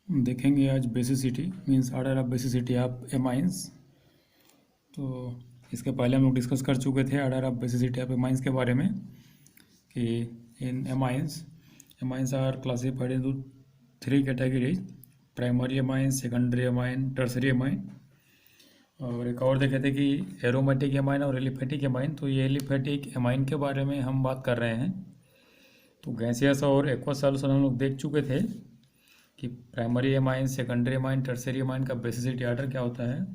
देखेंगे आज basicity means order of basicity of amines. तो इसके पहले हम लोग डिस्कस कर चुके थे order of basicity of amines के बारे में कि इन amines are classified into 3 categories: primary amine, secondary amine, tertiary amine. और एक और देखे थे कि एरोमेटिक एमाइन और एलिफेटिक एमाइन। तो ये एलिफेटिक एमाइन के बारे में हम बात कर रहे हैं। तो गैसियस और एक्वस सॉल्यूशन हम लोग देख चुके थे कि primary amine, secondary amine, tertiary amine का बेसिसिटी ऑर्डर क्या होता है।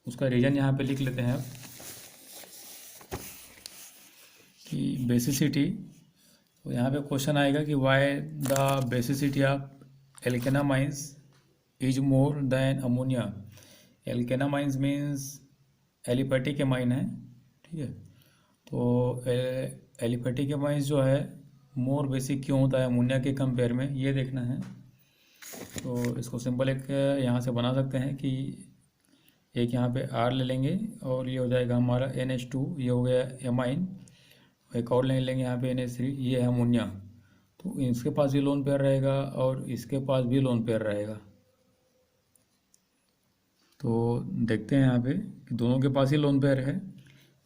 उसका रीजन यहाँ पे लिख लेते हैं कि बेसिसिटी। तो यहाँ पे क्वेश्चन आएगा कि why the basicity of alkanamines is more than ammonia. Alkanamines means aliphatic amine है, ठीक है। तो एलिफेटिक एमाइंस जो है मोर बेसिक क्यों होता है अमोनिया के कंपेयर में, ये देखना है। तो इसको सिंपल एक यहाँ से बना सकते हैं कि एक यहाँ पे R ले लेंगे और ये हो जाएगा हमारा NH2, ये हो गया एमाइन। एक और ले लेंगे यहाँ पे NH3, ये है अमोनिया। तो इसके पास भी लोन पेयर रहेगा और इसके पास भी लोन पेयर रहेगा। तो देखते हैं यहाँ पे कि दोनों के पास ही लोन पेयर है।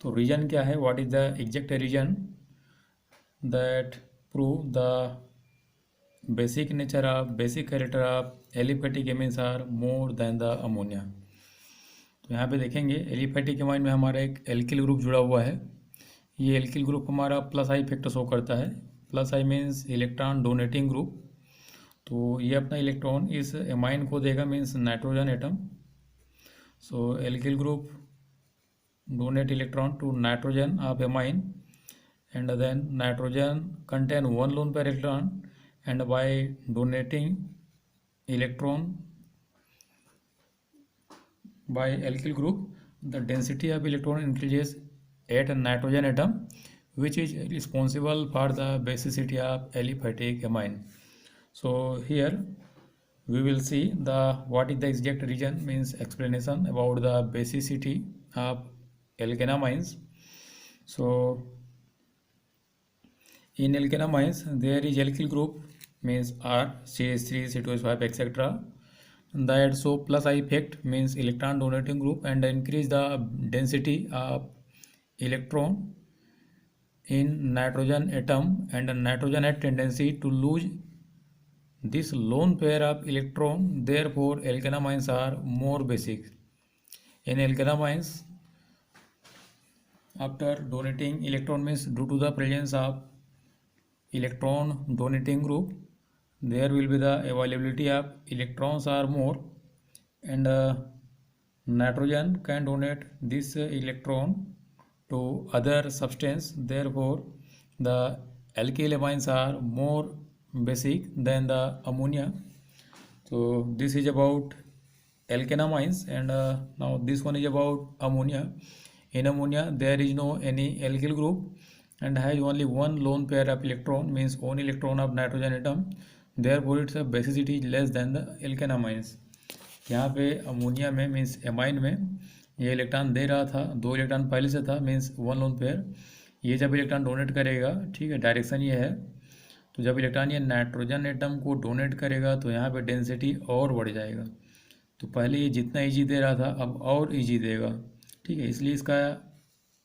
तो रीजन क्या है, what is the exact reason that prove the basic character of aliphatic amines are more than the ammonia. तो यहाँ पे देखेंगे एलिफेटिक एमाइन में हमारा एक एल्किल ग्रुप जुड़ा हुआ है। ये एल्किल ग्रुप हमारा प्लस आई इफेक्ट शो करता है। Plus I means electron donating group. तो ये अपना इलेक्ट्रॉन इस एमाइन को देगा, means nitrogen atom. So alkyl group donate electron to nitrogen of amine, and then nitrogen contain one lone pair electron, and by donating electron by alkyl group, the density of electron increases at a nitrogen atom, which is responsible for the basicity of aliphatic amine. So here we will see the what is the exact reason, means explanation about the basicity of alkanamines. So in alkanamines there is alkyl group, means R, CH3, C2H5, etc. that show plus I effect, means electron donating group, and increase the density of electron in nitrogen atom, and nitrogen had tendency to lose this lone pair of electron. Therefore alkanamines are more basic. In alkanamines, after donating electron, means due to the presence of electron donating group, there will be the availability of electrons are more, and nitrogen can donate this electron to other substance. Therefore the alkyl amines are more basic than the ammonia. So this is about alkanamines, and now this one is about ammonia. In ammonia there is no any alkyl group and has only one lone pair of electron, means one electron of nitrogen atom. Therefore its basicity is less than the alkanamines. यहाँ पे ammonia में, means amine में, ये electron दे रहा था, 2 electron पहले से था, मीन्स वन लोन पेयर। ये जब इलेक्ट्रॉन डोनेट करेगा, ठीक है, डायरेक्शन ये है। तो जब इलेक्ट्रॉन ये नाइट्रोजन एटम को डोनेट करेगा तो यहाँ पे डेंसिटी और बढ़ जाएगा। तो पहले ये जितना ईजी दे रहा था अब और ईजी देगा, ठीक है। इसलिए इसका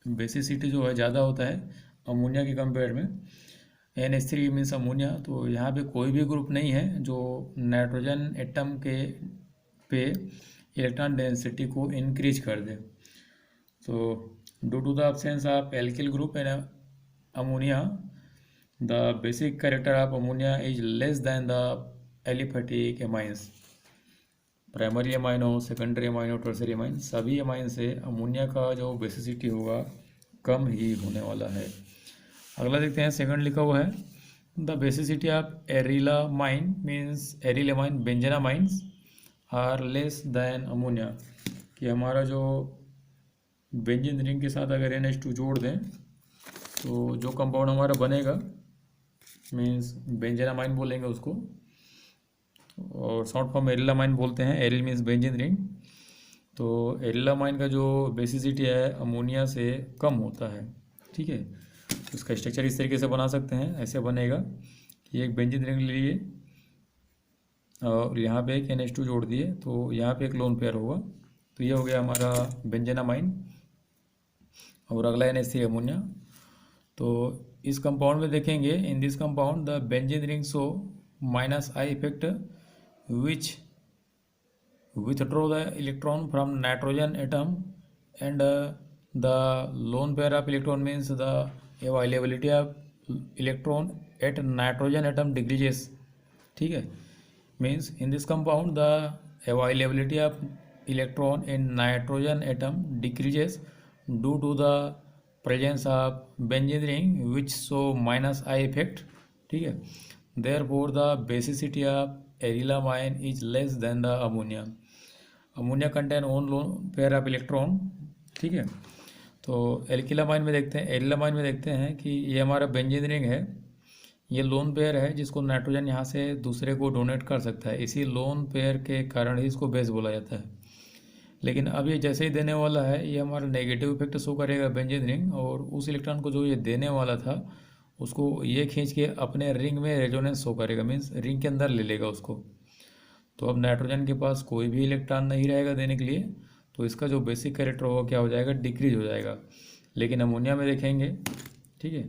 बेसिसिटी जो है ज़्यादा होता है अमोनिया के कंपेयर में। NH3 means ammonia. तो यहाँ पे कोई भी ग्रुप नहीं है जो नाइट्रोजन एटम के पे इलेक्ट्रॉन डेंसिटी को इंक्रीज कर दे। तो due to the absence of alkyl group in ammonia, the basic character of ammonia is less than the aliphatic amines. Primary amine हो, सेकेंडरी एमाइन हो, टर्सरी एमाइन, सभी amine से अमोनिया का जो बेसिसिटी होगा कम ही होने वाला है। अगला देखते हैं, सेकंड लिखा हुआ है the basicity of arylamine, means arylamine benzenamines are less than ammonia. कि हमारा जो बेंजीन रिंग के साथ अगर NH2 जोड़ दें तो जो कंपाउंड हमारा बनेगा, मीन्स बेंजेनामाइन बोलेंगे उसको, और शॉर्ट फॉर्म एरिलामाइन बोलते हैं। Aryl means benzene ring. तो एरिलामाइन का जो बेसिसिटी है अमोनिया से कम होता है, ठीक है। तो इसका स्ट्रक्चर इस तरीके से बना सकते हैं, ऐसे बनेगा कि एक बेंजीन रिंग ले लिए, और यहाँ पे एक NH2 जोड़ दिए तो यहाँ पे एक लोन पेयर होगा। तो ये हो गया हमारा बेंजेनामाइन। और अगला NH3 अमोनिया। तो इस कंपाउंड में देखेंगे, in this compound the benzene ring show -I effect which withdraw the electron from nitrogen atom, and the lone pair of electron means the availability of electron at nitrogen atom decreases. ठीक है, means in this compound the availability of electron in nitrogen atom decreases due to the presence of benzene ring which show -I effect. ठीक है, therefore the basicity of arylamine is less than the ammonia. Ammonia contain one lone pair of electron. ठीक है, तो एल्किलामाइन में देखते हैं, एरिलामाइन में देखते हैं कि ये हमारा बेंजीन रिंग है, ये लोन पेयर है जिसको नाइट्रोजन यहाँ से दूसरे को डोनेट कर सकता है, इसी लोन पेयर के कारण ही इसको बेस बोला जाता है। लेकिन अब ये जैसे ही देने वाला है ये हमारा नेगेटिव इफेक्ट शो करेगा बेंजीन रिंग, और उस इलेक्ट्रॉन को जो ये देने वाला था उसको ये खींच के अपने रिंग में रेजोनेंस शो करेगा, मीन्स रिंग के अंदर ले लेगा उसको। तो अब नाइट्रोजन के पास कोई भी इलेक्ट्रॉन नहीं रहेगा देने के लिए, तो इसका जो बेसिक कैरेक्टर होगा क्या हो जाएगा, डिक्रीज हो जाएगा। लेकिन अमोनिया में देखेंगे, ठीक है,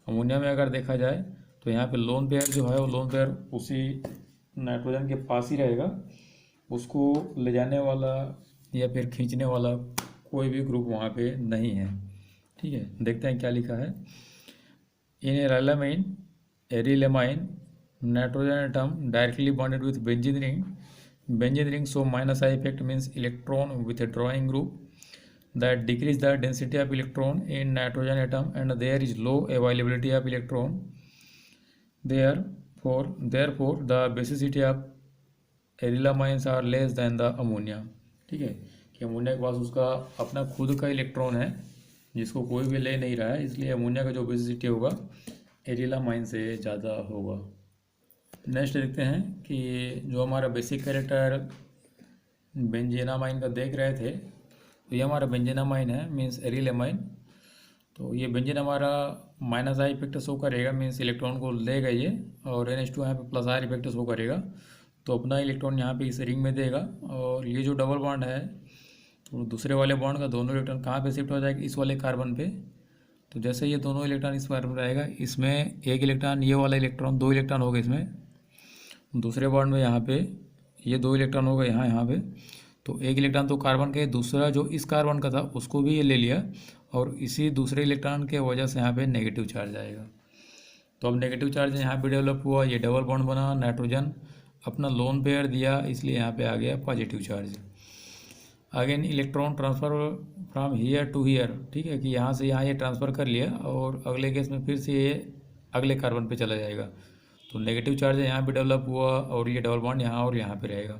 अमोनिया में अगर देखा जाए तो यहाँ पे लोन पेयर जो है वो लोन पेयर उसी नाइट्रोजन के पास ही रहेगा, उसको ले जाने वाला या फिर खींचने वाला कोई भी ग्रुप वहाँ पे नहीं है। ठीक है, देखते हैं क्या लिखा है। इन एरिलेमाइन nitrogen atom directly bonded with benzene ring show -I effect, means electron withdrawing group that decrease the density of electron in nitrogen atom and there is low availability of electron, therefore the basicity of arylamines are less than the ammonia. ठीक है, कि ammonia के पास उसका अपना खुद का electron है जिसको कोई भी ले नहीं रहा है, इसलिए अमोनिया का जो बेसिसिटी होगा एरिलामाइन से ज़्यादा होगा। नेक्स्ट देखते हैं कि जो हमारा बेसिक कैरेक्टर बेंजेनामाइन का देख रहे थे, तो ये हमारा बेंजेनामाइन है, मीन्स एरिलेमाइन। तो ये बेंजीन हमारा -I इफेक्ट शो करेगा, मीन्स इलेक्ट्रॉन को लेगा ये, और NH2 यहाँ पे +R इफेक्ट शो करेगा, तो अपना इलेक्ट्रॉन यहाँ पे इस रिंग में देगा। और ये जो डबल बॉन्ड है तो दूसरे वाले बॉन्ड का दोनों इलेक्ट्रॉन कहाँ पे शिफ्ट हो जाएगा, इस वाले कार्बन पे। तो जैसे ये दोनों इलेक्ट्रॉन इस कार्बन में रहेगा, इसमें एक इलेक्ट्रॉन, ये वाला इलेक्ट्रॉन, 2 इलेक्ट्रॉन हो गए इसमें, दूसरे बॉन्ड में यहाँ पे ये 2 इलेक्ट्रॉन हो गए यहाँ पे। तो एक इलेक्ट्रॉन तो कार्बन के, दूसरा जो इस कार्बन का था उसको भी ये ले लिया, और इसी दूसरे इलेक्ट्रॉन के वजह से यहाँ पे नेगेटिव चार्ज आएगा। तो अब नेगेटिव चार्ज यहाँ पे डेवलप हुआ, ये डबल बॉन्ड बना, नाइट्रोजन अपना लोन पेयर दिया, इसलिए यहाँ पे आ गया positive charge. Again electron transfer from here to here. ठीक है, कि यहाँ से यहाँ ये ट्रांसफ़र कर लिया, और अगले केस में फिर से ये अगले कार्बन पे चला जाएगा। तो नेगेटिव चार्ज यहाँ पे डेवलप हुआ, और ये डबल बॉन्ड यहाँ और यहाँ पे रहेगा।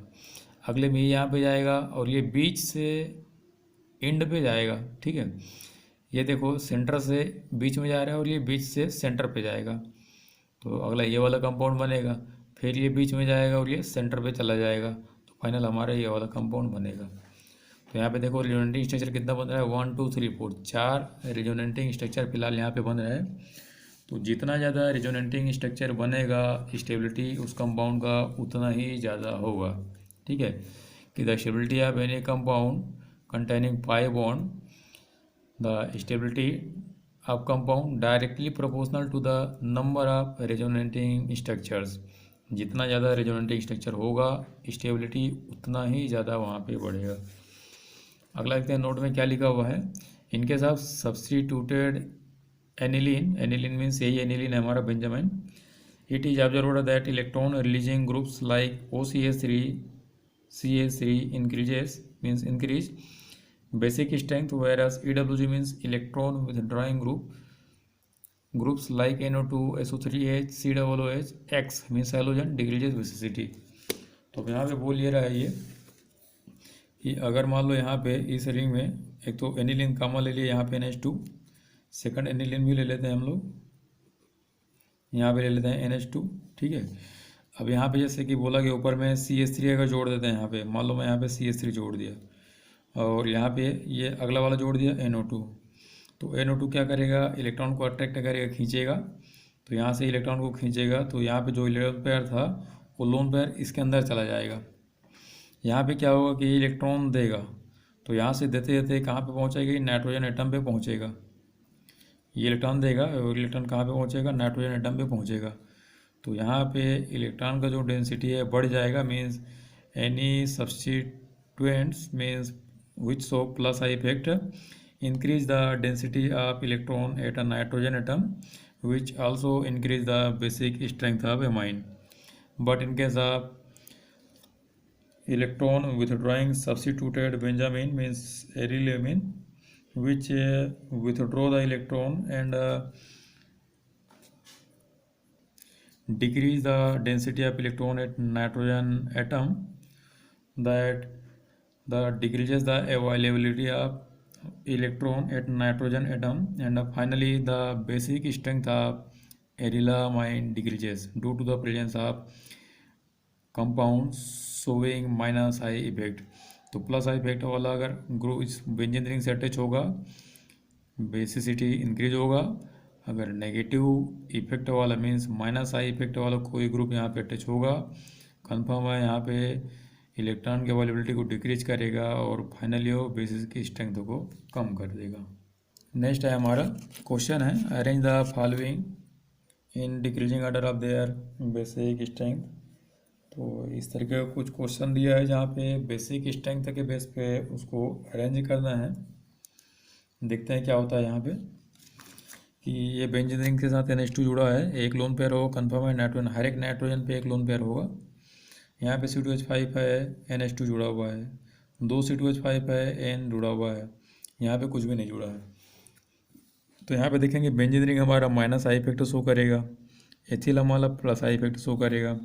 अगले में यहाँ पे जाएगा, और ये बीच से एंड पे जाएगा। ठीक है, ये देखो सेंटर से बीच में जा रहा है, और ये बीच से सेंटर पे जाएगा। तो अगला ये वाला कंपाउंड बनेगा, फिर ये बीच में जाएगा और ये सेंटर पे चला जाएगा, तो फाइनल हमारा ये वाला कंपाउंड बनेगा। तो यहाँ पे देखो रिजोनेटिंग स्ट्रक्चर कितना बन रहा है, 1 2 3 4 4 रिजोनेटिंग स्ट्रक्चर फिलहाल यहाँ पे बन रहा है। तो जितना ज़्यादा रिजोनेटिंग स्ट्रक्चर बनेगा, स्टेबिलिटी उस कंपाउंड का उतना ही ज़्यादा होगा। ठीक है, कि the stability of any compound containing pi bond, the stability of compound directly proportional to the number of resonating structures. जितना ज़्यादा रिजोनेटिंग स्ट्रक्चर होगा, स्टेबिलिटी उतना ही ज़्यादा वहाँ पे बढ़ेगा। अगला देखते हैं नोट में क्या लिखा हुआ है। इनके साथ सब्सटीट्यूटेड एनिलीन, एनिलीन मीन्स यही एनिलीन है हमारा benzamine, it is observed that electron releasing groups like OCH3 CH3 increases, means increase basic strength, whereas EWG means electron withdrawing groups like NO2 SO3H COOH X means halogen decreases basicity. तो यहाँ पे बोल ये रहा है ये कि अगर मान लो यहाँ पे इस रिंग में एक तो एनिलीन कॉमन ले लिया, यहाँ पे NH2, सेकंड एनिलीन भी ले लेते हैं हम लोग, यहाँ पे ले लेते हैं NH2। ठीक है, अब यहाँ पे जैसे कि बोला कि ऊपर में CH3 अगर जोड़ देते हैं, यहाँ पे मान लो मैं यहाँ पे CH3 जोड़ दिया, और यहाँ पे ये अगला वाला जोड़ दिया NO2। तो NO2 क्या करेगा, इलेक्ट्रॉन को अट्रैक्ट करेगा, खींचेगा। तो यहाँ से इलेक्ट्रॉन को खींचेगा, तो यहाँ पे जो इलेक्ट्रॉन पेयर था वो लोन पेयर इसके अंदर चला जाएगा। यहाँ पे क्या होगा कि इलेक्ट्रॉन देगा, तो यहाँ से देते देते कहाँ पे पहुँचेगा, नाइट्रोजन एटम पे पहुँचेगा। ये इलेक्ट्रॉन देगा और इलेक्ट्रॉन कहाँ पे पहुँचेगा, नाइट्रोजन एटम पे पहुँचेगा। तो यहाँ पे इलेक्ट्रॉन का जो डेंसिटी है बढ़ जाएगा, means any substituents means which show plus I effect increase the density of electron at a nitrogen atom, which also increase the basic strength of amine. But in case of electron withdrawing substituted Benjamin means arylamine, which withdraw the electron and decrease the density of electron at nitrogen atom, that decreases the availability of electron at nitrogen atom, and finally the basic strength of arylamine decreases due to the presence of compound showing minus I effect. तो plus I effect वाला अगर group इस benzene ring से attach होगा, basicity increase होगा। अगर negative effect वाला means minus I effect वाला कोई ग्रुप यहाँ पे अटैच होगा, कंफर्म है यहाँ पे इलेक्ट्रॉन की अवेलेबिलिटी को डिक्रीज करेगा और फाइनली वो बेसिस की स्ट्रेंथ को कम कर देगा। नेक्स्ट है हमारा क्वेश्चन है, arrange the following in decreasing order of their basic strength. तो इस तरीके का कुछ क्वेश्चन दिया है जहाँ पे बेसिक स्ट्रेंथ के बेस पे उसको अरेंज करना है। देखते हैं क्या होता है यहाँ पे कि ये बेंजीन रिंग के साथ NH2 जुड़ा है, एक लोन पेयर होगा, कन्फर्म है नाइट्रोजन, हर एक नाइट्रोजन पे एक लोन पेयर होगा। यहाँ पे C2H5 है, NH2 जुड़ा हुआ है, 2 C2H5 है, N जुड़ा हुआ है, यहाँ पे कुछ भी नहीं जुड़ा है। तो यहाँ पे देखेंगे बेंजीन रिंग हमारा माइनस आई इफेक्ट शो करेगा, एथिल हमारा प्लस आई इफेक्ट शो करेगा,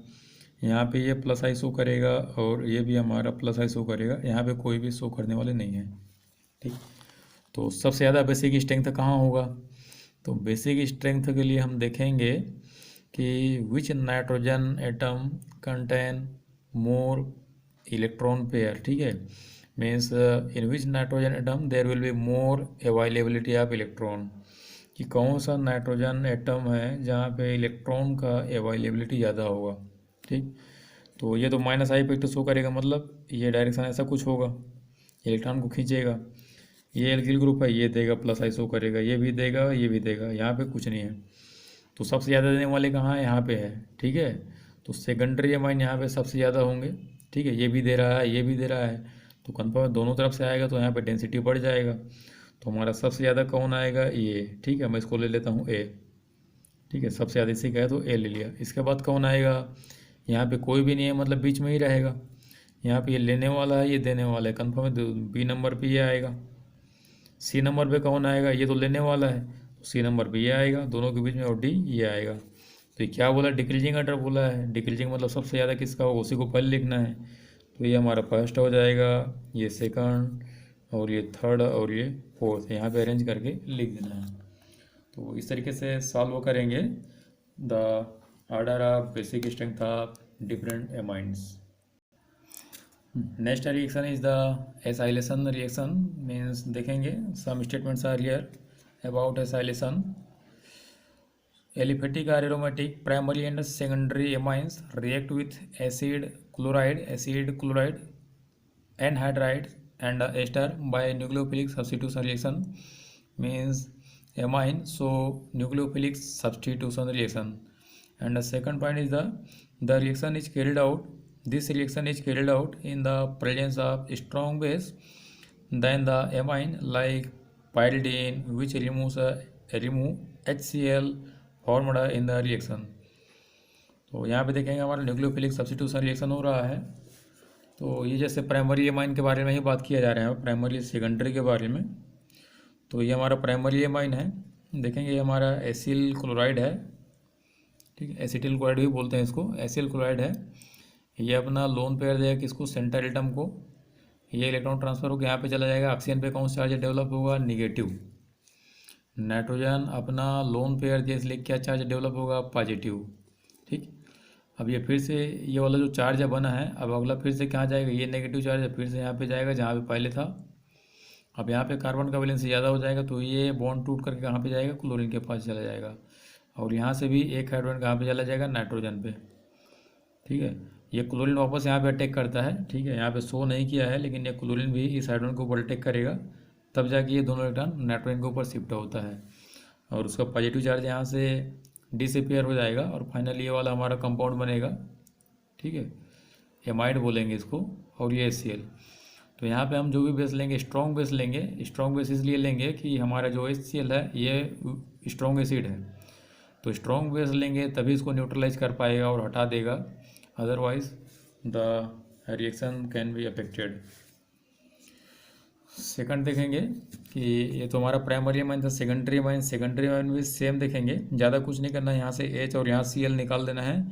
यहाँ पे ये प्लस आई शो करेगा और ये भी हमारा प्लस आई शो करेगा, यहाँ पे कोई भी शो करने वाले नहीं है। ठीक, तो सबसे ज़्यादा बेसिक स्ट्रेंथ कहाँ होगा, तो बेसिक स्ट्रेंथ के लिए हम देखेंगे कि which nitrogen atom contain more electron pair. ठीक है, means in which nitrogen atom there will be more availability of electron, कि कौन सा नाइट्रोजन एटम है जहाँ पे इलेक्ट्रॉन का अवेलेबिलिटी ज़्यादा होगा। ठीक, तो ये तो माइनस आई इफेक्ट शो करेगा, मतलब ये डायरेक्शन ऐसा कुछ होगा, इलेक्ट्रॉन को खींचेगा। ये एल्किल ग्रुप है, ये देगा प्लस आई शो करेगा, ये भी देगा, ये भी देगा, यहाँ पे कुछ नहीं है। तो सबसे ज़्यादा देने वाले कहाँ है, यहाँ पे है। ठीक है, तो सेकेंडरी अमाइन यहाँ पे सबसे ज़्यादा होंगे। ठीक है, ये भी दे रहा है, ये भी दे रहा है, तो कन्फर्म दोनों तरफ से आएगा, तो यहाँ पे डेंसिटी बढ़ जाएगा। तो हमारा सबसे ज़्यादा कौन आएगा, ये। ठीक है, मैं इसको ले लेता हूँ ए। ठीक है, सबसे ज़्यादा इसी का है तो ए ले लिया। इसके बाद कौन आएगा, यहाँ पे कोई भी नहीं है, मतलब बीच में ही रहेगा। यहाँ पे ये लेने वाला है, ये देने वाला है, कन्फर्म है बी नंबर पे ये आएगा। सी नंबर पे कौन आएगा, ये तो लेने वाला है, तो सी नंबर पे ये आएगा, दोनों के बीच में, और डी ये आएगा। तो ये क्या बोला, डिक्रीजिंग ऑर्डर बोला है। डिक्रीजिंग मतलब सबसे ज़्यादा किसका होगा, उसी को पहले लिखना है। तो ये हमारा फर्स्ट हो जाएगा, ये सेकंड, और ये थर्ड, और ये फोर्थ। यहाँ पे अरेंज करके लिख देना है। तो इस तरीके से सॉल्व करेंगे the order of basic strength of different amines. Next reaction is the acylation reaction, means देखेंगे some statements are here about acylation. Aliphatic और aromatic primary and secondary amines react with acid chloride anhydride and ester by nucleophilic substitution reaction, means amine so nucleophilic substitution reaction. And the second point is the reaction is carried out, this reaction is carried out in the presence of strong base than the amine like pyridine, which remove HCl formed in the reaction. तो यहाँ पे देखेंगे हमारा nucleophilic substitution reaction हो रहा है। तो ये जैसे प्राइमरी एमाइन के बारे में ही बात किया जा रहा है, प्राइमरी सेकेंडरी के बारे में। तो ये हमारा प्राइमरी एमाइन है, देखेंगे ये हमारा एसिल क्लोराइड है। ठीक है, एसिटिल क्लोराइड भी बोलते हैं इसको, एसिल क्लोराइड है। ये अपना लोन पेयर देगा किसको, सेंटर एटम को। ये इलेक्ट्रॉन ट्रांसफर होकर यहाँ पे चला जाएगा, ऑक्सीजन पे कौन सा चार्ज डेवलप होगा, निगेटिव। नाइट्रोजन अपना लोन पेयर दिया इसलिए क्या चार्ज डेवलप होगा, पॉजिटिव। ठीक, अब ये फिर से ये वाला जो चार्ज है बना है, अब अगला फिर से कहाँ जाएगा, ये नेगेटिव चार्ज है, फिर से यहाँ पे जाएगा जहाँ पे पहले था। अब यहाँ पे कार्बन का वैलेंस ज़्यादा हो जाएगा, तो ये बॉन्ड टूट करके कहाँ पे जाएगा, क्लोरीन के पास चला जाएगा। और यहाँ से भी एक हाइड्रोजन कहाँ पे चला जाएगा, नाइट्रोजन पे। ठीक है। ये क्लोरीन वापस यहाँ पे अटैक करता है, ठीक है, यहाँ पे शो नहीं किया है लेकिन ये क्लोरीन भी इस हाइड्रोजन के ऊपर अटैक करेगा, तब जाके ये दोनों इलेक्ट्रॉन नाइट्रोजन के ऊपर शिफ्ट होता है और उसका पॉजिटिव चार्ज यहाँ से डिसअपियर हो जाएगा और फाइनली ये वाला हमारा कंपाउंड बनेगा, ठीक है, एमाइड बोलेंगे इसको, और ये HCl। तो यहाँ पे हम जो भी बेस लेंगे स्ट्रॉन्ग बेस लेंगे, स्ट्रॉन्ग बेस इसलिए लेंगे कि हमारा जो HCl है ये स्ट्रॉन्ग एसिड है, तो स्ट्रॉन्ग बेस लेंगे तभी इसको न्यूट्रलाइज कर पाएगा और हटा देगा, otherwise the reaction can be affected. Second देखेंगे कि ये तो हमारा प्राइमरी अमाइन था। सेकेंडरी अमाइन भी सेम देखेंगे, ज़्यादा कुछ नहीं करना है, यहाँ से H और यहाँ Cl निकाल देना है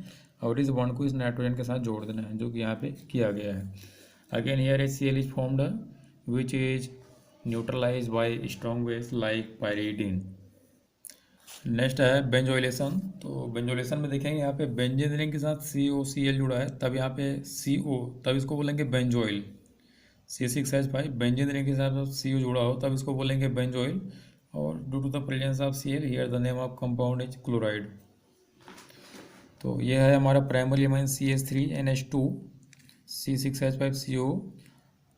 और इस बॉन्ड को इस नाइट्रोजन के साथ जोड़ देना है, जो कि यहाँ पे किया गया है। Again here HCl is formed which is neutralize by strong base like pyridine. Next है बेंजोइलेशन। तो बेंजोइलेशन में देखेंगे यहाँ पे बेंजीन रिंग के साथ COCl जुड़ा है, तब यहाँ पे CO, तब इसको बोलेंगे बेंजोइल। C6H5 बेंजीन रिंग के साथ CO जुड़ा हो तब इसको बोलेंगे बेंजोइल, और due to the presence of Cl here the name of compound is chloride. तो ये है हमारा प्राइमरी अमाइन CH3NH2 C6H5CO।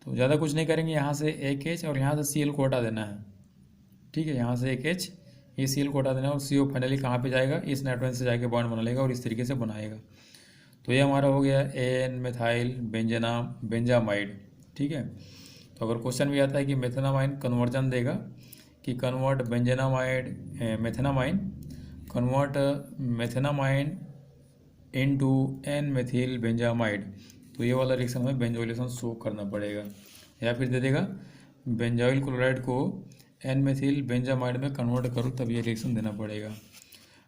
तो ज़्यादा कुछ नहीं करेंगे, यहाँ से एक H और यहाँ से Cl को हटा देना है, ठीक है, यहाँ से एक H, ये Cl को हटा देना है और CO फाइनली कहाँ पे जाएगा, इस नाइट्रोजन से जाके बॉन्ड बना लेगा और इस तरीके से बनाएगा। तो ये हमारा हो गया एन मेथाइल बेंजामाइड, ठीक है। तो अगर क्वेश्चन भी आता है कि मेथेनामाइन कन्वर्जन देगा कि convert benzenamide methanamine, convert methanamine into N methyl benzamide, तो ये वाला रिएक्शन में बेंजोइलेशन शो करना पड़ेगा, या फिर दे देगा बेंजोइल क्लोराइड को एन मेथिल बेंजामाइड में कन्वर्ट करो तब ये रिएक्शन देना पड़ेगा।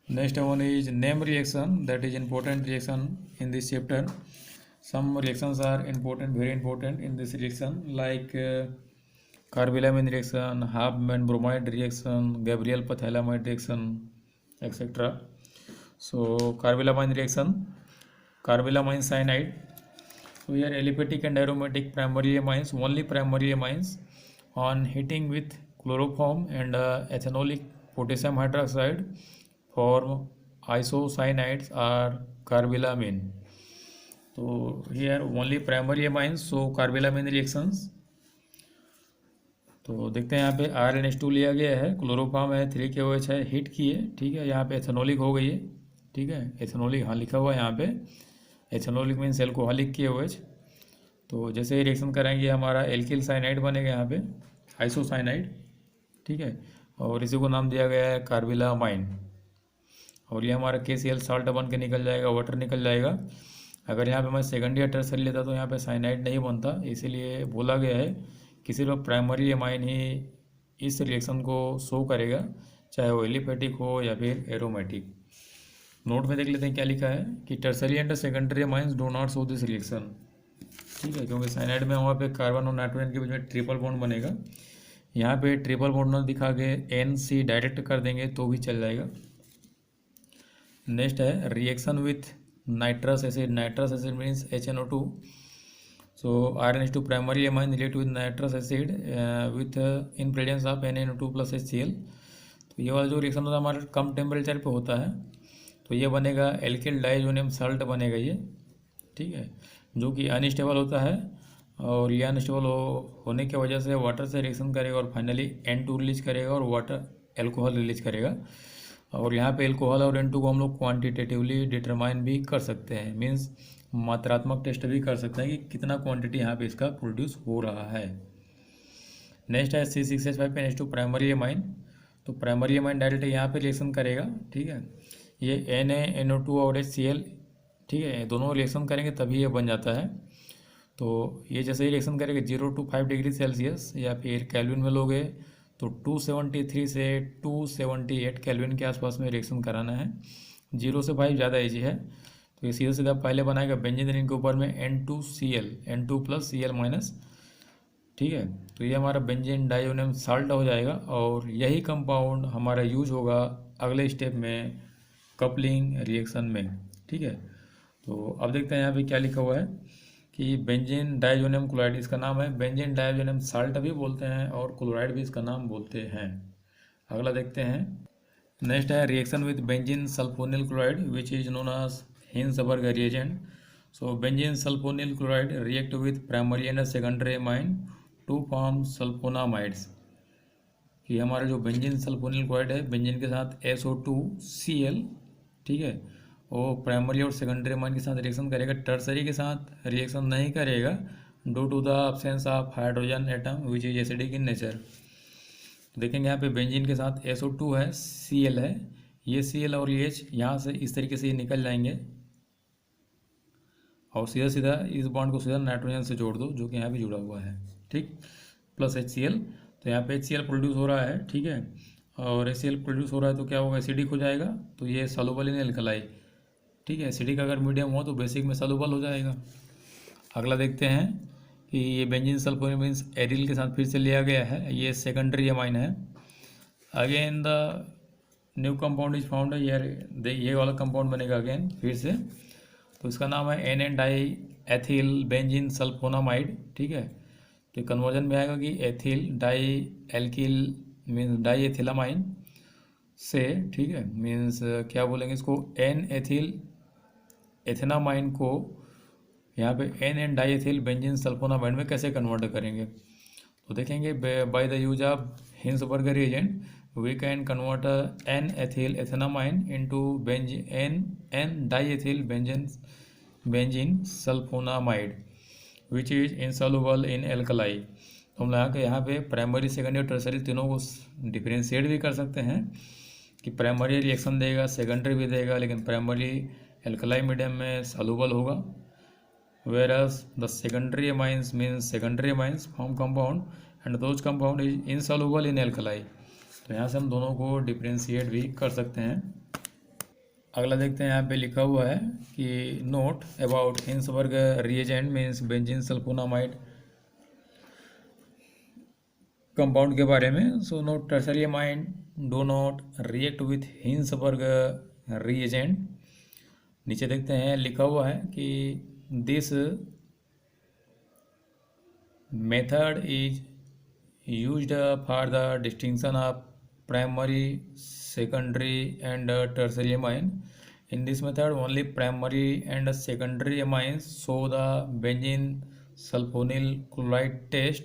Next one is name reaction, that is important reaction in this chapter. some reactions are important, very important in this reaction, like carbylamine reaction, Hofmann bromide reaction, Gabriel phthalamide reaction, etc. So carbylamine reaction, carbylamine cyanide. So here aliphatic and aromatic primary amines, only primary amines, on heating with chloroform and ethanolic potassium hydroxide form isocyanides or carbylamine. तो here only primary amines, so carbylamine reactions। तो देखते हैं यहाँ पे RNH2 लिया गया है, chloroform है, 3KOH है, हीट की है, ठीक है, यहाँ पे एथेनोलिक हो गई है, ठीक है, एथेनोलिक हाँ लिखा हुआ है यहाँ पे, एथेनोलिक मीन्स एल्कोहलिक KOH। तो जैसे ही रिएक्शन कराएंगे हमारा एल्किल साइनाइड बनेगा यहाँ पे, आइसोसाइनाइड, ठीक है, और इसी को नाम दिया गया है कार्बिलामाइन, और ये हमारा KCl साल्ट बन के निकल जाएगा, वाटर निकल जाएगा। अगर यहाँ पे मैं सेकेंडरी या टर्सरी लेता तो यहाँ पे साइनाइड नहीं बनता, इसीलिए बोला गया है कि सिर्फ प्राइमरी एमाइन ही इस रिएक्शन को शो करेगा, चाहे वो एलिफेटिक हो या फिर एरोमेटिक। नोट में देख लेते हैं क्या लिखा है कि tertiary and secondary amines do not show this reaction, ठीक है, क्योंकि साइनाइड में वहाँ पे कार्बन और नाइट्रोजन के बीच में ट्रिपल बॉन्ड बनेगा, यहाँ पे ट्रिपल बॉन्ड न दिखा के NC डायरेक्ट कर देंगे तो भी चल जाएगा। नेक्स्ट है reaction with nitrous acid means HNO2, so RNH2 primary amine relate with nitrous acid with in presence of NaNO2 plus HCl। तो ये वाला जो रिएक्शन होता है हमारे कम टेम्परेचर पे होता है, तो ये बनेगा एल्किल डाइजोनियम साल्ट बनेगा ये, ठीक है, जो कि अनस्टेबल होता है, और ये अनस्टेबल होने की वजह से वाटर से रिएक्शन करेगा और फाइनली N2 रिलीज करेगा और वाटर एल्कोहल रिलीज करेगा। और यहाँ पे एल्कोहल और N2 को हम लोग क्वांटिटेटिवली डिटरमाइन भी कर सकते हैं, मीन्स मात्रात्मक टेस्ट भी कर सकते हैं कि कितना क्वांटिटी यहाँ पे इसका प्रोड्यूस हो रहा है। नेक्स्ट है C6H5NH2 प्राइमरी एमाइन। तो प्राइमरी एमाइन डायरेक्ट यहाँ पे रिएक्शन करेगा, ठीक है, ये NaNO2 और HCl, ठीक है, दोनों रिएक्शन करेंगे तभी ये बन जाता है। तो ये जैसे ही रिएक्शन करेंगे 0 to 5 डिग्री सेल्सियस या फिर केल्विन में लोगे तो 273 से 278 केल्विन के आसपास में रिएक्शन कराना है, 0 से 5 ज़्यादा ईजी है। तो ये सीधा सीधा पहले बनाएगा बेंजीन रिंग के ऊपर में N2Cl, N2 plus Cl minus, ठीक है, तो ये हमारा बेंजीन डाइजोनियम साल्ट हो जाएगा, और यही कंपाउंड हमारा यूज होगा अगले स्टेप में कपलिंग रिएक्शन में, ठीक है। तो अब देखते हैं यहाँ पे क्या लिखा हुआ है कि बेंजीन डाइजोनियम क्लोराइड, इसका नाम है बेंजीन डाइजोनियम साल्ट भी बोलते हैं और क्लोराइड भी इसका नाम बोलते हैं। अगला देखते हैं, नेक्स्ट है reaction with benzene sulfonyl chloride which is known as Hinsberg reagent. So benzene sulfonyl chloride react with primary and secondary amine to form sulfonamides. कि हमारा जो बेंजीन सल्फोनिल क्लोराइड है बेंजीन के साथ SO2Cl, ठीक है, वो प्राइमरी और सेकेंडरी अमाइन के साथ रिएक्शन करेगा, टर्सरी के साथ रिएक्शन नहीं करेगा due to the absence of hydrogen atom which is acidic in nature. देखेंगे यहाँ पे बेंजीन के साथ SO2 है, Cl है, ये Cl और ये H यहाँ से इस तरीके से ये निकल जाएंगे और सीधा सीधा इस बॉन्ड को सीधा नाइट्रोजन से जोड़ दो जो कि यहाँ पे जुड़ा हुआ है, ठीक, प्लस HCl। तो यहाँ पे HCl प्रोड्यूस हो रहा है, ठीक है, और HCl प्रोड्यूस हो रहा है तो क्या होगा, एसिडिक हो जाएगा, तो ये सॉल्युबल इन एल्कलाई, ठीक है, एसिडिक अगर मीडियम हो तो बेसिक में सॉल्युबल हो जाएगा। अगला देखते हैं कि ये बेंजीन सल्फोनिल मीन्स एरिल के साथ फिर से लिया गया है, ये सेकेंडरी अमाइन है। Again the new compound is found, ये वाला कंपाउंड बनेगा अगेन फिर से, तो इसका नाम है NN die ethyl benzene sulphonamide, ठीक है। तो कन्वर्जन में आएगा कि ethyl di alkyl means di ethylamine से, ठीक है, मीन्स क्या बोलेंगे इसको, N एथिल एथेनामाइन को यहाँ पे NN die ethyl benzene sulfonamide में कैसे कन्वर्ट करेंगे। तो देखेंगे by the use of Hinsberg reagent we can convert N-ethyl ethanamine into N diethyl benzene sulfonamide which is insoluble in alkali। तो हम यहाँ पे प्राइमरी सेकेंडरी और टर्सरी तीनों को डिफ्रेंशिएट भी कर सकते हैं कि प्राइमरी रिएक्शन देगा, सेकेंडरी भी देगा, लेकिन प्राइमरी एल्कलाई मीडियम में सॉल्युबल होगा, whereas the secondary amines means secondary amines form compound and those compound is insoluble in alkali। तो यहाँ से हम दोनों को डिफ्रेंशिएट भी कर सकते हैं। अगला देखते हैं, यहाँ पे लिखा हुआ है कि note about Hinsberg reagent means benzene sulphonamide compound के बारे में। So note tertiary amine do not react with Hinsberg reagent. नीचे देखते हैं लिखा हुआ है कि this method is used for the distinction of primary, secondary and tertiary amine। In this method only primary and secondary amines show the benzene sulfonyl chloride test।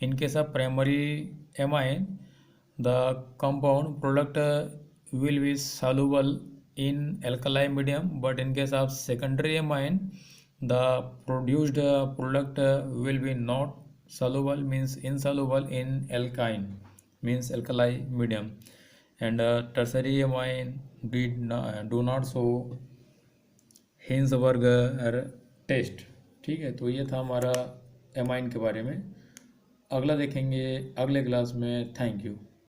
In case of primary amine the compound product will be soluble in alkali medium, but in case of secondary amine the produced product will be not soluble means insoluble in alkyne means alkali medium, and tertiary amine do not show Hinsberg test, ठीक है। तो ये था हमारा amine के बारे में। अगला देखेंगे अगले क्लास में। Thank you.